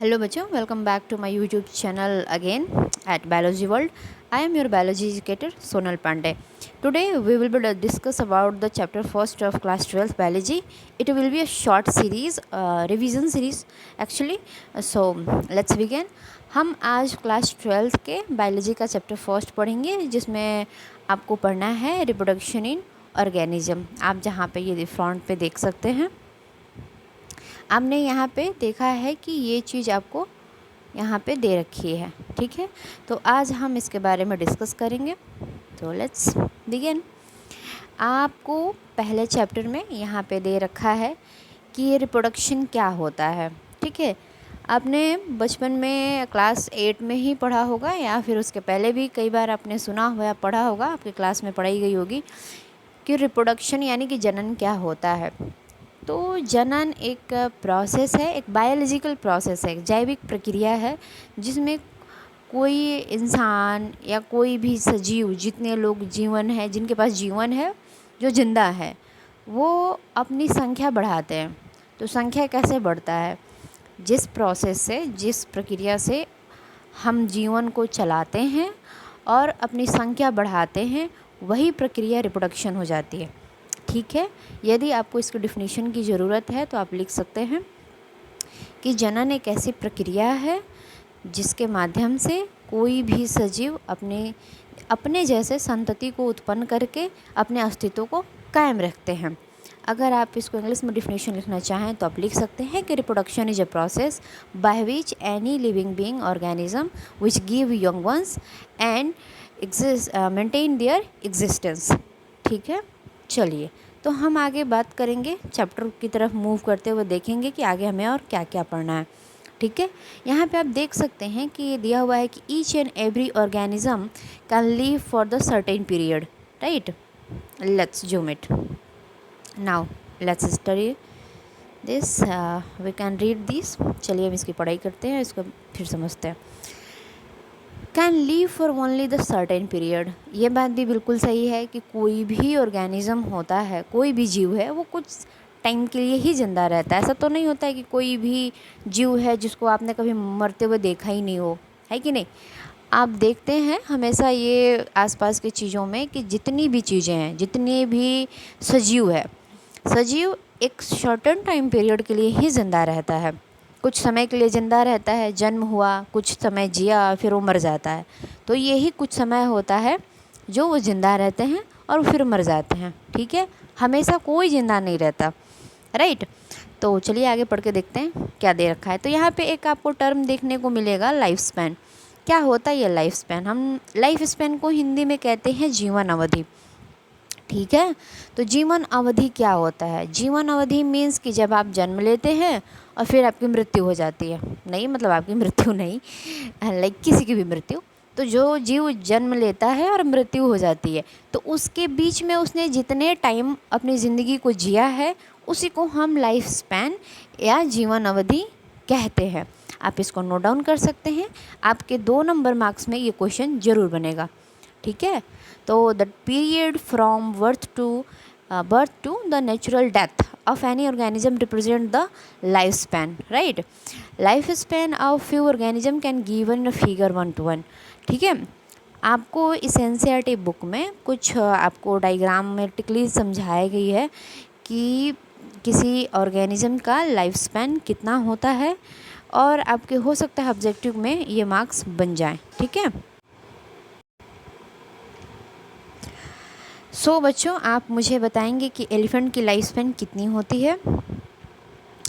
Hello बच्चों, welcome back to my YouTube channel again at Biology World. I am your biology educator Sonal Pandey. Today we will be discuss about the chapter first of class 12 biology. It will be a short series, revision series actually. So let's begin. हम आज class 12 के biology का chapter first पढ़ेंगे जिसमें आपको पढ़ना है reproduction in organism. आप जहाँ पे ये फ्रंट पे देख सकते हैं, आपने यहाँ पे देखा है कि ये चीज़ आपको यहाँ पे दे रखी है। ठीक है, तो आज हम इसके बारे में डिस्कस करेंगे। तो लेट्स बिगिन। आपको पहले चैप्टर में यहाँ पे दे रखा है कि ये रिप्रोडक्शन क्या होता है। ठीक है, आपने बचपन में क्लास 8 में ही पढ़ा होगा या फिर उसके पहले भी कई बार आपने सुना हुआ या पढ़ा होगा, आपकी क्लास में पढ़ाई गई होगी कि रिप्रोडक्शन यानी कि जनन क्या होता है। तो जनन एक प्रोसेस है, एक बायोलॉजिकल प्रोसेस है, एक जैविक प्रक्रिया है जिसमें कोई इंसान या कोई भी सजीव, जितने लोग जीवन है, जिनके पास जीवन है, जो जिंदा है, वो अपनी संख्या बढ़ाते हैं। तो संख्या कैसे बढ़ता है? जिस प्रोसेस से, जिस प्रक्रिया से हम जीवन को चलाते हैं और अपनी संख्या बढ़ाते हैं, वही प्रक्रिया रिप्रोडक्शन हो जाती है। ठीक है, यदि आपको इसकी डिफिनीशन की ज़रूरत है तो आप लिख सकते हैं कि जनन एक ऐसी प्रक्रिया है जिसके माध्यम से कोई भी सजीव अपने जैसे संतति को उत्पन्न करके अपने अस्तित्व को कायम रखते हैं। अगर आप इसको इंग्लिश में डिफिनीशन लिखना चाहें तो आप लिख सकते हैं कि reproduction is a process by which any living being organism which give young ones and maintain their existence. ठीक है, चलिए तो हम आगे बात करेंगे, चैप्टर की तरफ मूव करते हुए देखेंगे कि आगे हमें और क्या क्या पढ़ना है। ठीक है, यहाँ पे आप देख सकते हैं कि ये दिया हुआ है कि each and every organism can live for the certain period, right. Let's zoom it now, let's study this, we can read this. चलिए हम इसकी पढ़ाई करते हैं, इसको फिर समझते हैं। Can leave for only the certain period, ये बात भी बिल्कुल सही है कि कोई भी ऑर्गेनिज्म होता है, कोई भी जीव है, वो कुछ टाइम के लिए ही ज़िंदा रहता है। ऐसा तो नहीं होता है कि कोई भी जीव है जिसको आपने कभी मरते हुए देखा ही नहीं हो, है कि नहीं। आप देखते हैं हमेशा ये आसपास की चीज़ों में कि जितनी भी चीज़ें हैं, जितने भी सजीव है, सजीव एक शॉर्टन टाइम पीरियड के लिए ही ज़िंदा रहता है, कुछ समय के लिए ज़िंदा रहता है। जन्म हुआ, कुछ समय जिया, फिर वो मर जाता है। तो यही कुछ समय होता है जो वो ज़िंदा रहते हैं और फिर मर जाते हैं। ठीक है, हमेशा कोई ज़िंदा नहीं रहता, राइट। तो चलिए आगे पढ़ के देखते हैं क्या दे रखा है। तो यहाँ पे एक आपको टर्म देखने को मिलेगा, लाइफ स्पैन। क्या होता है ये लाइफ स्पैन? हम लाइफ स्पैन को हिंदी में कहते हैं जीवन अवधि। ठीक है, तो जीवन अवधि क्या होता है? जीवन अवधि मीन्स कि जब आप जन्म लेते हैं और फिर आपकी मृत्यु हो जाती है। नहीं मतलब आपकी मृत्यु नहीं, लाइक किसी की भी मृत्यु। तो जो जीव जन्म लेता है और मृत्यु हो जाती है, तो उसके बीच में उसने जितने टाइम अपनी ज़िंदगी को जिया है, उसी को हम लाइफ स्पैन या जीवन अवधि कहते हैं। आप इसको नोट डाउन कर सकते हैं, आपके 2 नंबर मार्क्स में ये क्वेश्चन ज़रूर बनेगा। ठीक है, तो the period from birth to the natural death of any organism represent the lifespan, right. Lifespan of few organism can given a figure 1 to 1। ठीक है, आपको इस एनसीईआरटी बुक में कुछ आपको डायग्रामेटिकली समझाई गई है कि किसी ऑर्गेनिज्म का लाइफ स्पैन कितना होता है, और आपके हो सकता है ऑब्जेक्टिव में ये मार्क्स बन जाएं। ठीक है, सो बच्चों आप मुझे बताएंगे कि एलिफेंट की लाइफ स्पैन कितनी होती है।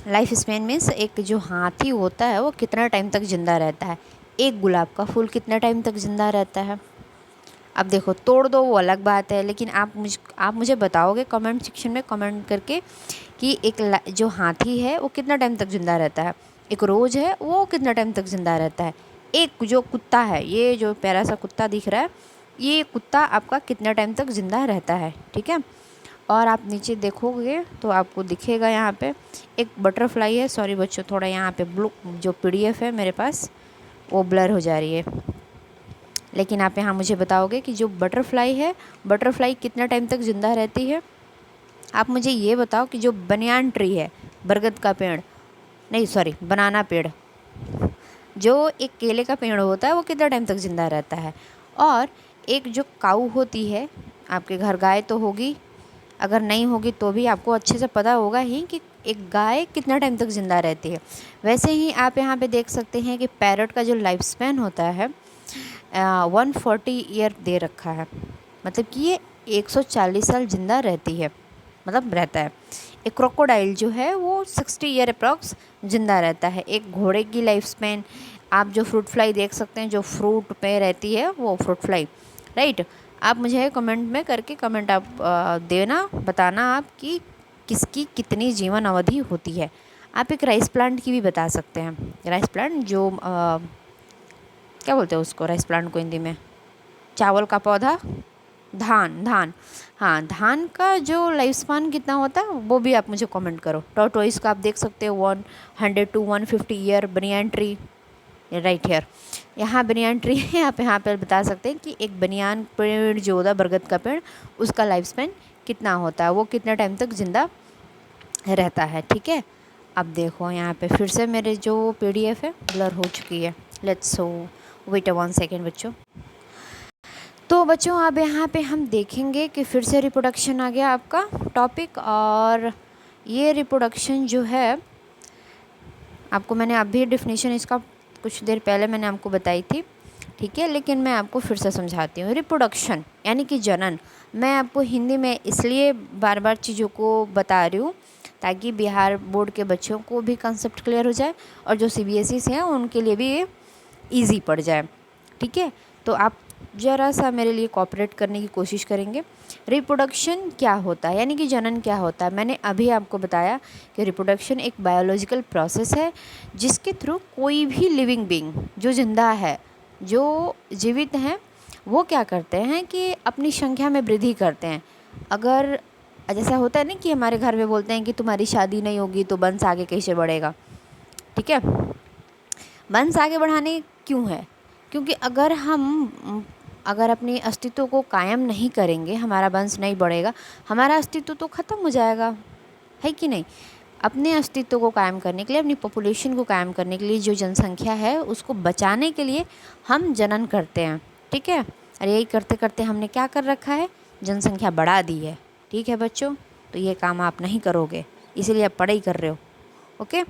लाइफ स्पैन मीन्स एक जो हाथी होता है वो कितना टाइम तक ज़िंदा रहता है, एक गुलाब का फूल कितना टाइम तक ज़िंदा रहता है। अब देखो, तोड़ दो वो अलग बात है, लेकिन आप मुझे बताओगे कमेंट सेक्शन में कमेंट करके कि एक जो हाथी है वो कितना टाइम तक ज़िंदा रहता है, एक रोज़ है वो कितना टाइम तक ज़िंदा रहता है, एक जो कुत्ता है, ये जो प्यारा सा कुत्ता दिख रहा है, ये कुत्ता आपका कितना टाइम तक ज़िंदा रहता है। ठीक है, और आप नीचे देखोगे तो आपको दिखेगा यहाँ पे एक बटरफ्लाई है। सॉरी बच्चों, थोड़ा यहाँ पे ब्लू जो पीडीएफ है मेरे पास वो ब्लर हो जा रही है, लेकिन आप यहाँ मुझे बताओगे कि जो बटरफ्लाई है, बटरफ्लाई कितना टाइम तक ज़िंदा रहती है। आप मुझे ये बताओ कि जो बनियान ट्री है, बरगद का पेड़, नहीं सॉरी बनाना पेड़, जो एक केले का पेड़ होता है वो कितना टाइम तक ज़िंदा रहता है। और एक जो काऊ होती है, आपके घर गाय तो होगी, अगर नहीं होगी तो भी आपको अच्छे से पता होगा ही कि एक गाय कितना टाइम तक ज़िंदा रहती है। वैसे ही आप यहाँ पे देख सकते हैं कि पैरट का जो लाइफ स्पैन होता है 140 ईयर दे रखा है, मतलब कि ये 140 साल ज़िंदा रहती है, मतलब रहता है। एक क्रोकोडाइल जो है वो 60 ईयर अप्रॉक्स ज़िंदा रहता है। एक घोड़े की लाइफ स्पैन, आप जो फ्रूट फ्लाई देख सकते हैं जो फ्रूट पे रहती है वो फ्रूट फ्लाई, राइट। आप मुझे कमेंट में करके कमेंट आप देना, बताना आप कि किसकी कितनी जीवन अवधि होती है। आप एक राइस प्लांट की भी बता सकते हैं। राइस प्लांट जो क्या बोलते हैं उसको, राइस प्लांट को हिंदी में, चावल का पौधा, धान, धान, हाँ, धान का जो लाइफ स्पान कितना होता है वो भी आप मुझे कमेंट करो। टॉर्टोइस का आप देख सकते हो 100 to 150 year. Banyan tree right here, यहाँ बनियान ट्री है, आप यहाँ पर बता सकते हैं कि एक बनियान पेड़ जो होता है, बरगद का पेड़, उसका लाइफ स्पैन कितना होता है, वो कितना टाइम तक ज़िंदा रहता है, ठीक है। अब देखो यहाँ पे फिर से मेरे जो PDF है ब्लर हो चुकी है। लेट्स सो वेट 1 सेकेंड बच्चों। तो बच्चों अब यहाँ पे हम देखेंगे कि फिर से रिप्रोडक्शन आ गया आपका टॉपिक। और ये रिप्रोडक्शन जो है आपको मैंने अभी डेफिनेशन इसका कुछ देर पहले मैंने आपको बताई थी, ठीक है, लेकिन मैं आपको फिर से समझाती हूँ। रिप्रोडक्शन यानी कि जनन, मैं आपको हिंदी में इसलिए बार बार चीज़ों को बता रही हूँ ताकि बिहार बोर्ड के बच्चों को भी कंसेप्ट क्लियर हो जाए और जो CBSE से हैं उनके लिए भी ये ईजी पड़ जाए, ठीक है। तो आप ज़रा सा मेरे लिए कोऑपरेट करने की कोशिश करेंगे। रिप्रोडक्शन क्या होता है यानी कि जनन क्या होता है, मैंने अभी आपको बताया कि रिप्रोडक्शन एक बायोलॉजिकल प्रोसेस है जिसके थ्रू कोई भी लिविंग बीइंग जो जिंदा है, जो जीवित हैं, वो क्या करते हैं कि अपनी संख्या में वृद्धि करते हैं। अगर जैसा होता है ना कि हमारे घर में बोलते हैं कि तुम्हारी शादी नहीं होगी तो वंश आगे कैसे बढ़ेगा, ठीक है। वंश आगे बढ़ाने क्यों है, क्योंकि अगर अपने अस्तित्व को कायम नहीं करेंगे, हमारा वंश नहीं बढ़ेगा, हमारा अस्तित्व तो ख़त्म हो जाएगा, है कि नहीं। अपने अस्तित्व को कायम करने के लिए, अपनी पॉपुलेशन को कायम करने के लिए, जो जनसंख्या है उसको बचाने के लिए हम जनन करते हैं, ठीक है। और यही करते करते हमने क्या कर रखा है, जनसंख्या बढ़ा दी है, ठीक है बच्चों। तो ये काम आप नहीं करोगे, इसीलिए आप पढ़ाई कर रहे हो, ओके।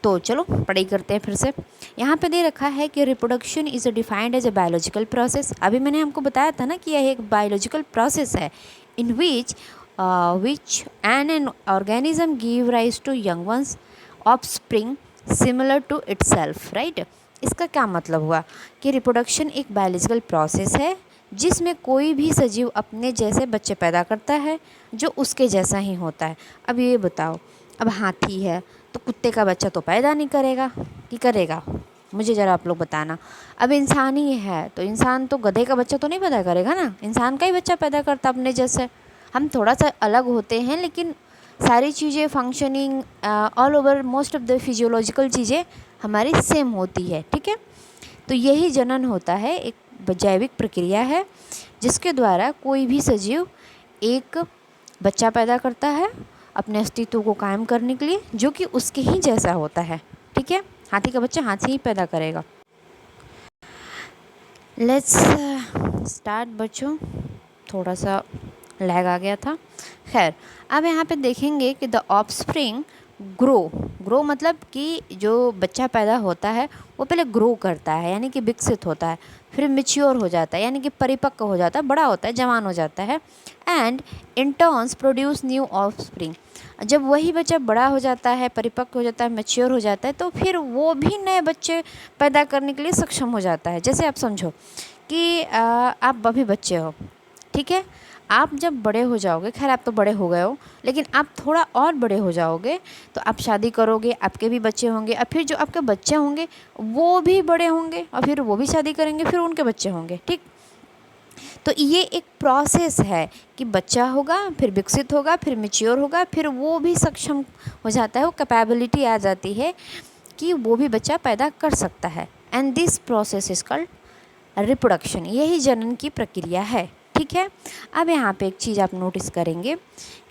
तो चलो पढ़ाई करते हैं फिर से। यहाँ पे दे रखा है कि reproduction is defined as a biological process. अभी मैंने हमको बताया था ना कि यह एक बायोलॉजिकल प्रोसेस है इन which an organism give rise to young ones offspring similar to itself, right। इसका क्या मतलब हुआ कि रिप्रोडक्शन एक बायोलॉजिकल प्रोसेस है जिसमें कोई भी सजीव अपने जैसे बच्चे पैदा करता है जो उसके जैसा ही होता है। अब ये बताओ, अब हाथी है तो कुत्ते का बच्चा तो पैदा नहीं करेगा, कि करेगा, मुझे ज़रा आप लोग बताना। अब इंसान ही है तो इंसान तो गधे का बच्चा तो नहीं पैदा करेगा ना, इंसान का ही बच्चा पैदा करता अपने जैसे। हम थोड़ा सा अलग होते हैं लेकिन सारी चीज़ें functioning all over most of the physiological चीज़ें हमारी सेम होती है, ठीक है। तो यही जनन होता है, एक जैविक प्रक्रिया है जिसके द्वारा कोई भी सजीव एक बच्चा पैदा करता है अपने अस्तित्व को कायम करने के लिए, जो कि उसके ही जैसा होता है, ठीक है। हाथी का बच्चा हाथी ही पैदा करेगा। लेट्स स्टार्ट बच्चों, थोड़ा सा लैग आ गया था। खैर अब यहाँ पे देखेंगे कि द ऑफस्प्रिंग ग्रो मतलब कि जो बच्चा पैदा होता है वो पहले ग्रो करता है यानी कि विकसित होता है, फिर मैच्योर हो जाता है यानी कि परिपक्व हो जाता है, बड़ा होता है, जवान हो जाता है, and in turns produce new offspring. जब वही बच्चा बड़ा हो जाता है, परिपक्व हो जाता है, मैच्योर हो जाता है, तो फिर वो भी नए बच्चे पैदा करने के लिए सक्षम हो जाता है। जैसे आप समझो कि आप अभी बच्चे हो, ठीक है, आप जब बड़े हो जाओगे, खैर आप तो बड़े हो गए हो, लेकिन आप थोड़ा और बड़े हो जाओगे तो आप शादी करोगे, आपके भी बच्चे होंगे, और फिर जो आपके बच्चे होंगे वो भी बड़े होंगे और फिर वो भी शादी करेंगे, फिर उनके बच्चे होंगे, ठीक। तो ये एक प्रोसेस है कि बच्चा होगा, फिर विकसित होगा, फिर मैच्योर होगा, फिर वो भी सक्षम हो जाता है, वो कैपेबिलिटी आ जाती है कि वो भी बच्चा पैदा कर सकता है। And this process is called reproduction, यही जनन की प्रक्रिया है, ठीक है। अब यहाँ पे एक चीज़ आप नोटिस करेंगे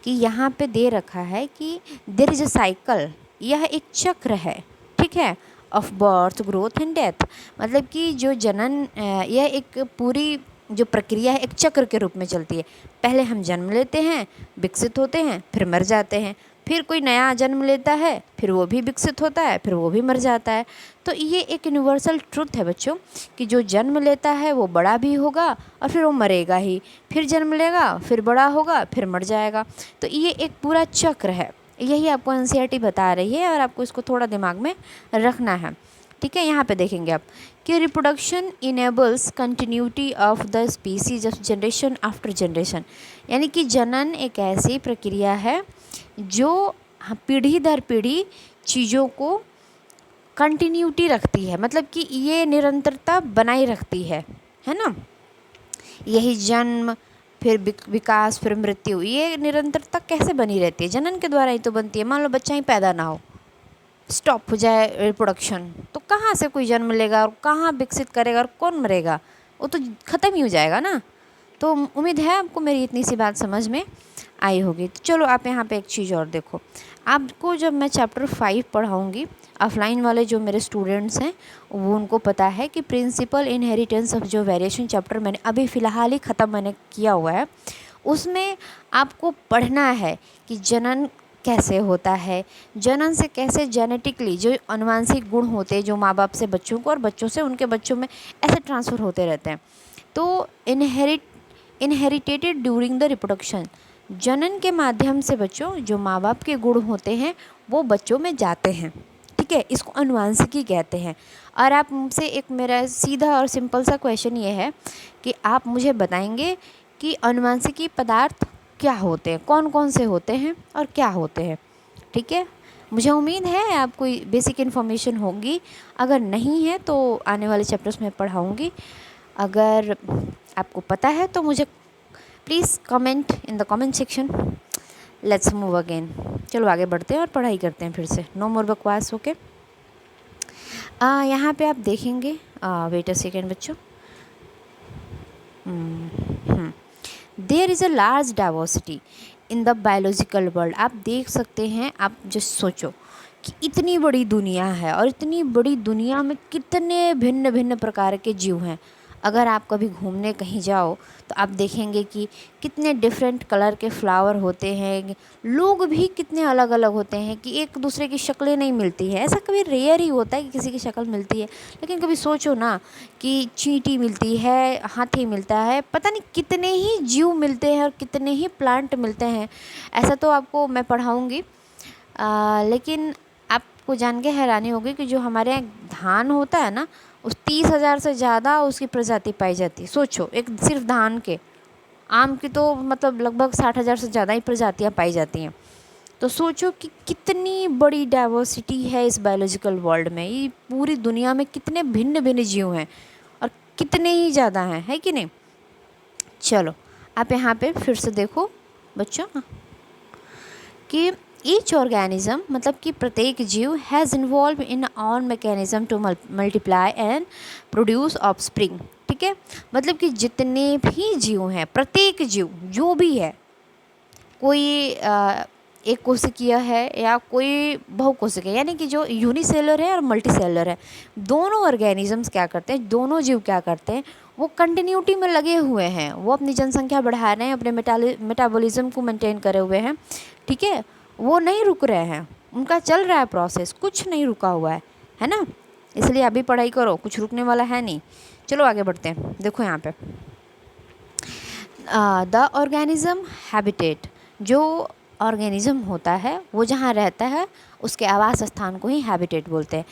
कि यहाँ पे दे रखा है कि देयर इज अ साइकिल, यह एक चक्र है, ठीक है। Of birth, growth and death. मतलब कि जो जनन यह एक पूरी जो प्रक्रिया है एक चक्र के रूप में चलती है। पहले हम जन्म लेते हैं, विकसित होते हैं, फिर मर जाते हैं, फिर कोई नया जन्म लेता है, फिर वो भी विकसित होता है, फिर वो भी मर जाता है। तो ये एक यूनिवर्सल ट्रुथ है बच्चों कि जो जन्म लेता है वो बड़ा भी होगा और फिर वो मरेगा ही, फिर जन्म लेगा, फिर बड़ा होगा, फिर मर जाएगा। तो ये एक पूरा चक्र है, यही आपको एनसीईआरटी बता रही है और आपको इसको थोड़ा दिमाग में रखना है। ठीक है, यहाँ पे देखेंगे आप कि reproduction enables continuity of the species of generation after generation. यानी कि जनन एक ऐसी प्रक्रिया है जो पीढ़ी दर पीढ़ी चीज़ों को कंटिन्यूटी रखती है, मतलब कि ये निरंतरता बनाए रखती है ना। यही जन्म, फिर विकास, फिर मृत्यु, ये निरंतरता कैसे बनी रहती है? जनन के द्वारा ही तो बनती है। मान लो बच्चा ही पैदा ना हो, स्टॉप हो जाए रिप्रोडक्शन, तो कहाँ से कोई जन्म लेगा और कहाँ विकसित करेगा और कौन मरेगा? वो तो ख़त्म ही हो जाएगा ना। तो उम्मीद है आपको मेरी इतनी सी बात समझ में आई होगी। तो चलो आप यहाँ पे एक चीज़ और देखो, आपको जब मैं चैप्टर 5 पढ़ाऊँगी, ऑफलाइन वाले जो मेरे स्टूडेंट्स हैं वो उनको पता है कि प्रिंसिपल इनहेरिटेंस ऑफ जो वेरिएशन चैप्टर मैंने अभी फ़िलहाल ही ख़त्म मैंने किया हुआ है, उसमें आपको पढ़ना है कि जनन कैसे होता है, जनन से कैसे जेनेटिकली जो अनुवांशिक गुण होते हैं जो माँ बाप से बच्चों को और बच्चों से उनके बच्चों में ऐसे ट्रांसफ़र होते रहते हैं। तो इनहेरिटेटेड ड्यूरिंग द रिप्रोडक्शन, जनन के माध्यम से बच्चों जो माँ बाप के गुण होते हैं वो बच्चों में जाते हैं। ठीक है, इसको अनुवांशिकी कहते हैं। और आप मुझसे एक मेरा सीधा और सिंपल सा क्वेश्चन ये है कि आप मुझे बताएंगे कि अनुवांशिकी पदार्थ क्या होते हैं, कौन कौन से होते हैं और क्या होते हैं। ठीक है, मुझे उम्मीद है आपको बेसिक इन्फॉर्मेशन होगी, अगर नहीं है तो आने वाले चैप्टर्स में पढ़ाऊँगी। अगर आपको पता है तो मुझे please comment in the comment section. Let's move again. चलो आगे बढ़ते हैं और पढ़ाई करते हैं फिर से, नो मोर बकवास। ओके, यहाँ पे आप देखेंगे, वेट अ सेकेंड बच्चों, there is a large diversity in the biological world. आप देख सकते हैं, आप जस्ट सोचो कि इतनी बड़ी दुनिया है और इतनी बड़ी दुनिया में कितने भिन्न भिन्न प्रकार के जीव हैं। अगर आप कभी घूमने कहीं जाओ तो आप देखेंगे कि कितने डिफरेंट कलर के फ्लावर होते हैं, लोग भी कितने अलग अलग होते हैं कि एक दूसरे की शक्लें नहीं मिलती है। ऐसा कभी रेयर ही होता है कि किसी की शक्ल मिलती है, लेकिन कभी सोचो ना कि चींटी मिलती है, हाथी मिलता है, पता नहीं कितने ही जीव मिलते हैं और कितने ही प्लांट मिलते हैं। ऐसा तो आपको मैं पढ़ाऊँगी, लेकिन आपको जान के हैरानी होगी कि जो हमारे यहाँ धान होता है ना, उस 30,000 से ज़्यादा उसकी प्रजाति पाई जाती है। सोचो, एक सिर्फ धान के, आम की तो मतलब लगभग 60,000 से ज़्यादा ही प्रजातियाँ पाई जाती हैं। तो सोचो कि कितनी बड़ी डाइवर्सिटी है इस बायोलॉजिकल वर्ल्ड में। ये पूरी दुनिया में कितने भिन्न भिन्न जीव हैं और कितने ही ज़्यादा हैं, है कि नहीं। चलो आप यहाँ पे फिर से देखो बच्चों कि ईच ऑर्गेनिज्म, मतलब कि प्रत्येक जीव has involve in on mechanism to multiply and produce offspring. ठीक है, मतलब कि जितने भी जीव हैं, प्रत्येक जीव जो भी है, कोई एक कोशिकीय है या कोई बहुकोशिकीय, यानी कि जो यूनिसेलर है और मल्टीसेलर है, दोनों ऑर्गेनिजम्स क्या करते हैं, दोनों जीव क्या करते हैं, वो कंटिन्यूटी में लगे हुए हैं। वो अपनी जनसंख्या बढ़ा रहे हैं, अपने मेटाबॉलिज्म को मेंटेन करे हुए हैं। ठीक है, वो नहीं रुक रहे हैं, उनका चल रहा है प्रोसेस, कुछ नहीं रुका हुआ है ना। इसलिए अभी पढ़ाई करो, कुछ रुकने वाला है नहीं। चलो आगे बढ़ते हैं। देखो यहाँ पे द ऑर्गेनिज्म हैबिटेट, जो ऑर्गेनिज्म होता है वो जहाँ रहता है उसके आवास स्थान को ही हैबिटेट बोलते हैं।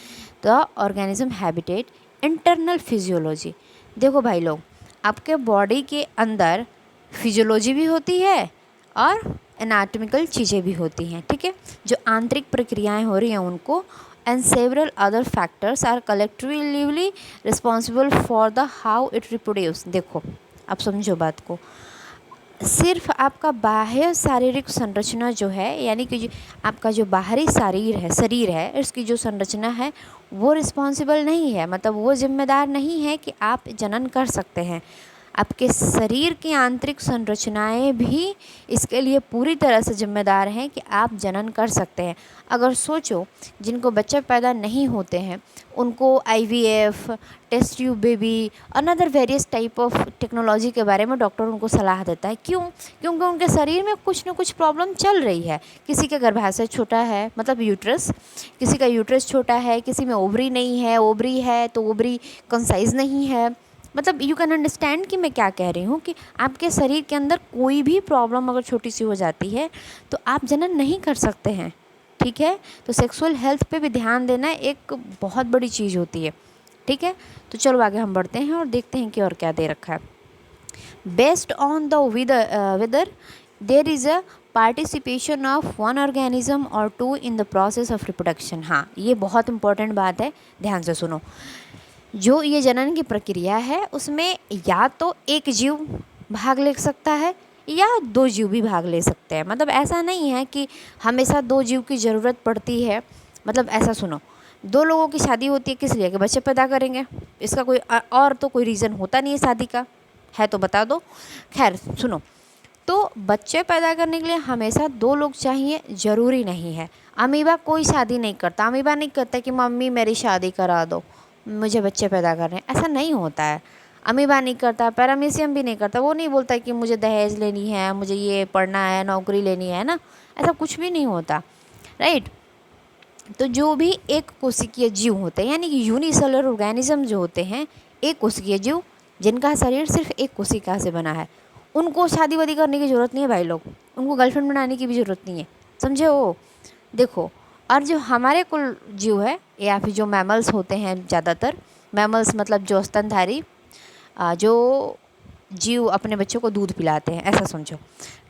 The organism habitat internal physiology. देखो भाई लोग, आपके बॉडी के अंदर फिजियोलॉजी भी होती है और एनाटॉमिकल चीज़ें भी होती हैं। ठीक है, जो आंतरिक प्रक्रियाएं हो रही हैं उनको, and several other factors are collectively responsible for the how it reproduce. देखो आप समझो बात को, सिर्फ आपका बाह्य शारीरिक संरचना जो है, यानी कि आपका जो बाहरी शरीर है इसकी जो संरचना है वो रिस्पॉन्सिबल नहीं है, मतलब वो जिम्मेदार नहीं है कि आप जनन कर सकते हैं। आपके शरीर की आंतरिक संरचनाएं भी इसके लिए पूरी तरह से जिम्मेदार हैं कि आप जनन कर सकते हैं। अगर सोचो, जिनको बच्चे पैदा नहीं होते हैं उनको IVF, test tube baby, another various type of technology के बारे में डॉक्टर उनको सलाह देता है। क्यों? क्योंकि उनके शरीर में कुछ ना कुछ प्रॉब्लम चल रही है। किसी का गर्भाशय छोटा है, मतलब यूट्रस, किसी का यूट्रस छोटा है, किसी में ओवरी नहीं है, ओवरी है तो ओवरी कंसाइज नहीं है। मतलब यू कैन अंडरस्टैंड कि मैं क्या कह रही हूँ, कि आपके शरीर के अंदर कोई भी प्रॉब्लम अगर छोटी सी हो जाती है तो आप जनन नहीं कर सकते हैं। ठीक है, तो सेक्सुअल हेल्थ पे भी ध्यान देना एक बहुत बड़ी चीज़ होती है। ठीक है, तो चलो आगे हम बढ़ते हैं और देखते हैं कि और क्या दे रखा है। Based on the weather there is a participation of one organism और two in the process of reproduction. हाँ, ये बहुत इंपॉर्टेंट बात है, ध्यान से सुनो। जो ये जनन की प्रक्रिया है उसमें या तो एक जीव भाग ले सकता है या दो जीव भी भाग ले सकते हैं। मतलब ऐसा नहीं है कि हमेशा दो जीव की ज़रूरत पड़ती है। मतलब ऐसा सुनो, दो लोगों की शादी होती है किस लिए? कि बच्चे पैदा करेंगे। इसका कोई और तो कोई रीज़न होता नहीं है शादी का, है तो बता दो। खैर सुनो, तो बच्चे पैदा करने के लिए हमेशा दो लोग चाहिए, ज़रूरी नहीं है। अमीबा कोई शादी नहीं करता, अमीबा नहीं कहता कि मम्मी मेरी शादी करा दो, मुझे बच्चे पैदा करने हैं, ऐसा नहीं होता है। अमीबा नहीं करता, पैरामीशियम भी नहीं करता, वो नहीं बोलता कि मुझे दहेज लेनी है, मुझे ये पढ़ना है, नौकरी लेनी है ना, ऐसा कुछ भी नहीं होता। राइट, तो जो भी एक कोशिकीय जीव होते हैं, यानी कि यूनिसेलुलर ऑर्गेनिज्म जो होते हैं, एक कोशिकीय जीव जिनका शरीर सिर्फ एक कोशिका से बना है, उनको शादी वादी करने की ज़रूरत नहीं है भाई लोग, उनको गर्लफ्रेंड बनाने की भी ज़रूरत नहीं है, समझे हो। देखो, और जो हमारे कुल जीव है या फिर जो मैमल्स होते हैं, ज़्यादातर मैमल्स मतलब जो स्तनधारी, जो जीव अपने बच्चों को दूध पिलाते हैं, ऐसा समझो।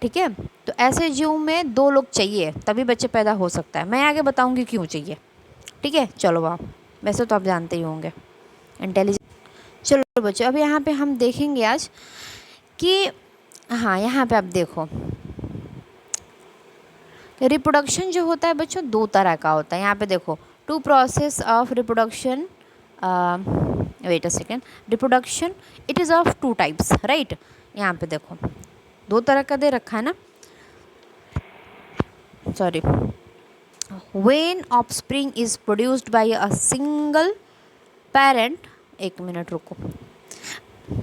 ठीक है, तो ऐसे जीव में दो लोग चाहिए तभी बच्चे पैदा हो सकता है। मैं आगे बताऊंगी क्यों चाहिए। ठीक है, चलो आप, वैसे तो आप जानते ही होंगे इंटेलिजेंस। चलो बच्चों, अब यहाँ पे हम देखेंगे आज कि हाँ, यहाँ पे आप देखो, रिप्रोडक्शन जो होता है बच्चों दो तरह का होता है। यहाँ पे देखो, two process of reproduction, wait a second, reproduction it is of two types, right. यहाँ पे देखो दो तरह का दे रखा है ना, sorry. When offspring is produced by a single parent, एक मिनट रुको,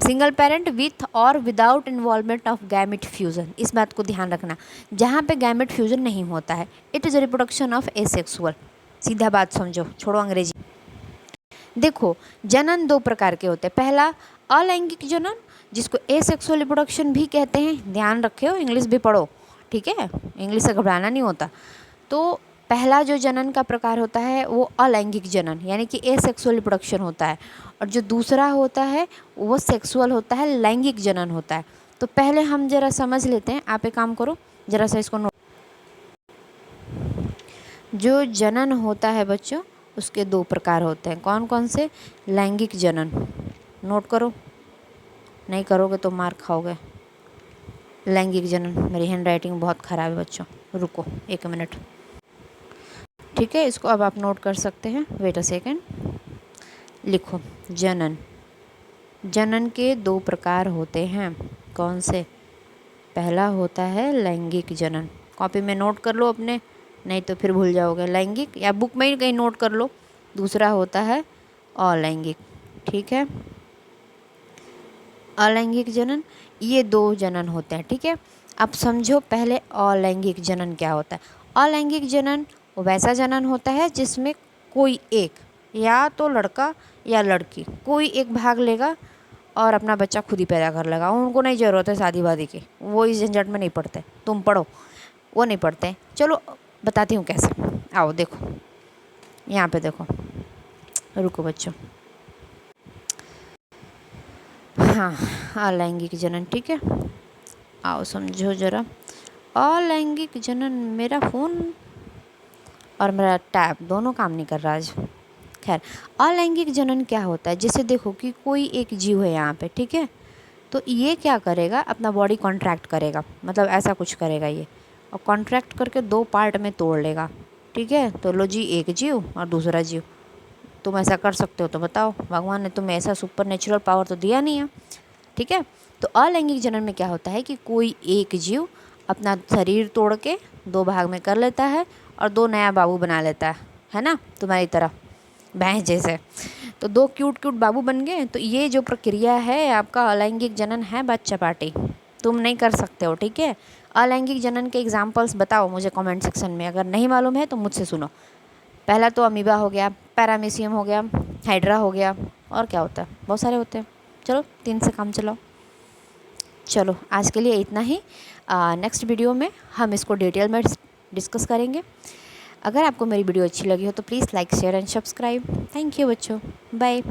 सिंगल पेरेंट विथ और without involvement of gamete fusion, इस बात को ध्यान रखना, जहाँ पे गैमेट फ्यूजन नहीं होता है, it is reproduction of asexual. सीधा बात समझो, छोड़ो अंग्रेजी। देखो, जनन दो प्रकार के होते हैं। पहला अलैंगिक जनन, जिसको एसेक्सुअल रिप्रोडक्शन भी कहते हैं, ध्यान रखे हो, इंग्लिश भी पढ़ो। ठीक है, इंग्लिश से घबराना नहीं होता। तो पहला जो जनन का प्रकार होता है वो अलैंगिक जनन, यानी कि एसेक्सुअल रिप्रोडक्शन होता है, और जो दूसरा होता है वो सेक्सुअल होता है, लैंगिक जनन होता है। तो पहले हम जरा समझ लेते हैं, आप एक काम करो, जरा सा इसको नोट। जो जनन होता है बच्चों, उसके दो प्रकार होते हैं। कौन कौन से? लैंगिक जनन, नोट करो, नहीं करोगे तो मार खाओगे। लैंगिक जनन, मेरी हैंड राइटिंग बहुत ख़राब है बच्चों, रुको एक मिनट। ठीक है, इसको अब आप नोट कर सकते हैं, वेट अ सेकेंड, लिखो। जनन, जनन के दो प्रकार होते हैं। कौन से? पहला होता है लैंगिक जनन, कॉपी में नोट कर लो अपने, नहीं तो फिर भूल जाओगे। लैंगिक, या बुक में ही कहीं नोट कर लो। दूसरा होता है अलैंगिक। ठीक है, अलैंगिक जनन, ये दो जनन होते हैं। ठीक है, अब समझो पहले अलैंगिक जनन क्या होता है। अलैंगिक जनन वो वैसा जनन होता है जिसमें कोई एक, या तो लड़का या लड़की, कोई एक भाग लेगा और अपना बच्चा खुद ही पैदा कर लेगा। उनको नहीं ज़रूरत है शादी वादी की, वो इस झंझट में नहीं पड़ते। तुम पढ़ो, वो नहीं पढ़ते। चलो बताती हूँ कैसे, आओ देखो, यहाँ पे देखो, रुको बच्चों। हाँ, अलैंगिक जनन, ठीक है, आओ समझो ज़रा। अलैंगिक जनन, मेरा फ़ोन और मेरा टैब दोनों काम नहीं कर रहा आज। खैर, अलैंगिक जनन क्या होता है? जैसे देखो कि कोई एक जीव है यहाँ पे, ठीक है, तो ये क्या करेगा, अपना बॉडी कॉन्ट्रैक्ट करेगा, मतलब ऐसा कुछ करेगा ये, और कॉन्ट्रैक्ट करके दो पार्ट में तोड़ लेगा। ठीक है, तो लो जी, एक जीव और दूसरा जीव। तुम ऐसा कर सकते हो तो बताओ, भगवान ने तुम्हें ऐसा सुपर नेचुरल पावर तो दिया नहीं है। ठीक है, तो अलैंगिक जनन में क्या होता है कि कोई एक जीव अपना शरीर तोड़ के 2 भाग में कर लेता है और 2 नया बाबू बना लेता है ना, तुम्हारी तरह भैंस जैसे। तो 2 क्यूट क्यूट बाबू बन गए। तो ये जो प्रक्रिया है आपका अलैंगिक जनन है बच्चा पार्टी, तुम नहीं कर सकते हो, ठीक है। अलैंगिक जनन के एग्जाम्पल्स बताओ मुझे कमेंट सेक्शन में, अगर नहीं मालूम है तो मुझसे सुनो। पहला तो अमीबा हो गया, पैरामीशियम हो गया, हाइड्रा हो गया, और क्या होता है, बहुत सारे होते हैं। चलो 3 से काम चलाओ। चलो आज के लिए इतना ही। नेक्स्ट वीडियो में हम इसको डिटेल में डिस्कस करेंगे। अगर आपको मेरी वीडियो अच्छी लगी हो तो please like share and subscribe. Thank you बच्चों, बाय।